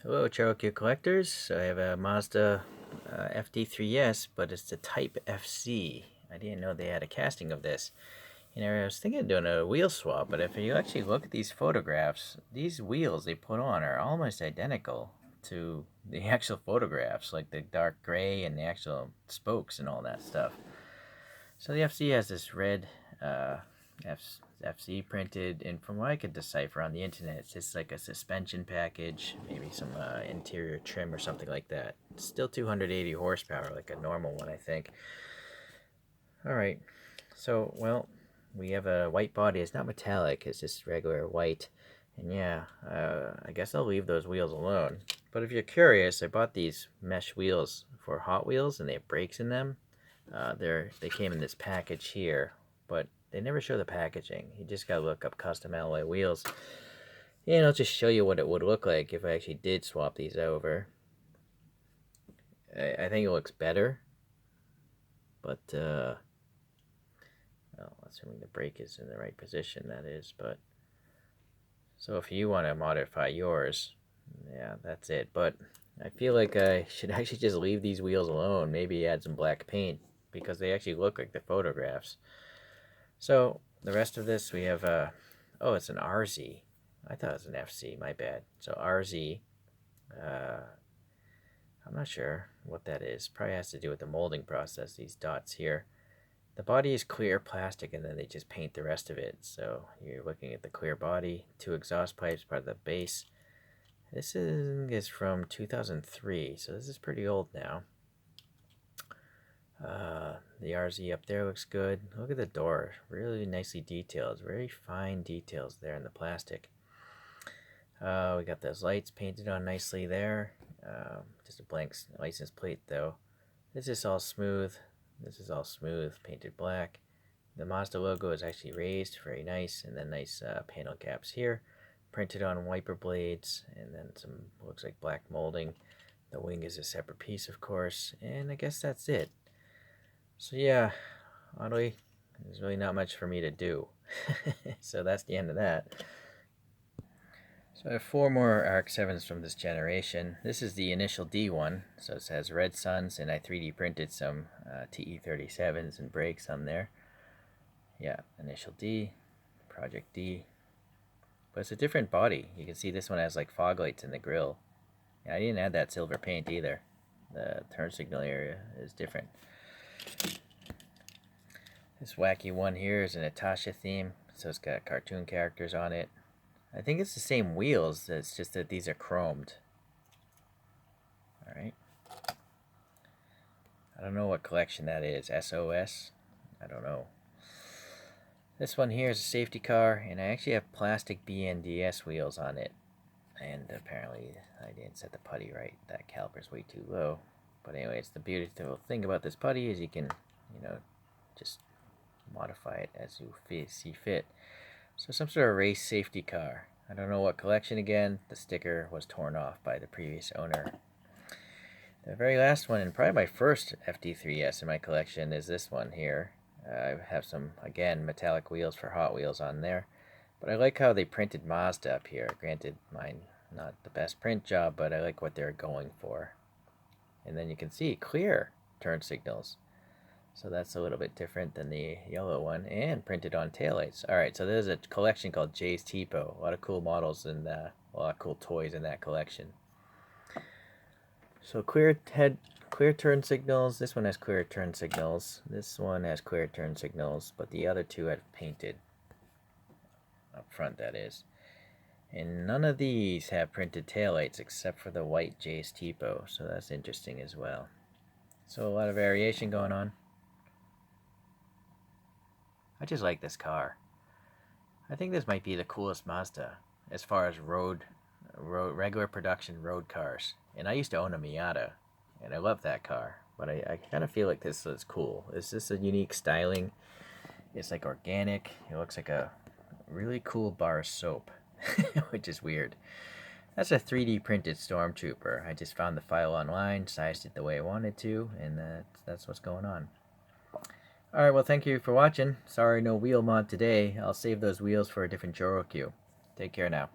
Hello, ChoroQ collectors. So I have a Mazda FD3S, but it's the Type FC. I didn't know they had a casting of this. I was thinking of doing a wheel swap, but if you actually look at these photographs, these wheels they put on are almost identical to the actual photographs, like the dark gray and the actual spokes and all that stuff. So the FC has this red FC printed, and from what I could decipher on the internet, it's just like a suspension package, maybe some interior trim or something like that. It's still 280 horsepower, like a normal one, I think. Alright, so, well, we have a white body. It's not metallic, it's just regular white. And yeah, I guess I'll leave those wheels alone. But if you're curious, I bought these mesh wheels for Hot Wheels, and they have brakes in them. They came in this package here, but they never show the packaging. You just gotta look up custom alloy wheels. And I'll just show you what it would look like if I actually did swap these over. I think it looks better, but well, assuming the brake is in the right position, that is. But so if you want to modify yours, yeah, that's it. But I feel like I should actually just leave these wheels alone. Maybe add some black paint because they actually look like the photographs. So the rest of this we have oh, it's an RZ. I thought it was an FC, my bad. So RZ, I'm not sure what that is. Probably has to do with the molding process, these dots here. The body is clear plastic and then they just paint the rest of it. So you're looking at the clear body, 2 exhaust pipes, part of the base. This is from 2003, so this is pretty old now. The RZ up there looks good. Look at the door, really nicely detailed. Very fine details there in the plastic. We got those lights painted on nicely there. Just a blank license plate though. This is all smooth. This is all smooth, painted black. The Mazda logo is actually raised, very nice, and then nice panel caps here, printed on wiper blades, and then some looks like black molding. The wing is a separate piece, of course, and I guess that's it. So yeah, oddly, there's really not much for me to do. So that's the end of that. So I have 4 more RX7s from this generation. This is the initial D one, so it has red suns, and I 3D printed some TE37s and brakes on there. Yeah, initial D, Project D. But it's a different body. You can see this one has like fog lights in the grille. And I didn't add that silver paint either. The turn signal area is different. This wacky one here is a Natasha theme, so it's got cartoon characters on it. I think it's the same wheels, it's just that these are chromed. Alright. I don't know what collection that is. SOS? I don't know. This one here is a safety car, and I actually have plastic BNDS wheels on it. And apparently I didn't set the putty right. That caliper's way too low. But anyways, the beautiful thing about this putty is you can, just modify it as you see fit. So some sort of race safety car. I don't know what collection again. The sticker was torn off by the previous owner. The very last one, and probably my first FD3S in my collection, is this one here. I have some, again, metallic wheels for Hot Wheels on there. But I like how they printed Mazda up here. Granted, mine not the best print job, but I like what they're going for. And then you can see clear turn signals. So that's a little bit different than the yellow one, and printed on taillights. Alright, so there's a collection called Jay's Tipo. A lot of cool models and a lot of cool toys in that collection. So clear turn signals. This one has clear turn signals. This one has clear turn signals, but the other two have painted. Up front, that is. And none of these have printed taillights except for the white Jay's Tipo, so that's interesting as well. So a lot of variation going on. I just like this car. I think this might be the coolest Mazda as far as regular production road cars. And I used to own a Miata, and I love that car. But I kind of feel like this is cool. It's just a unique styling. It's like organic. It looks like a really cool bar of soap, which is weird. That's a 3D printed Stormtrooper. I just found the file online, sized it the way I wanted to, and that's what's going on. Alright, well, thank you for watching. Sorry, no wheel mod today. I'll save those wheels for a different Choro-Q. Take care now.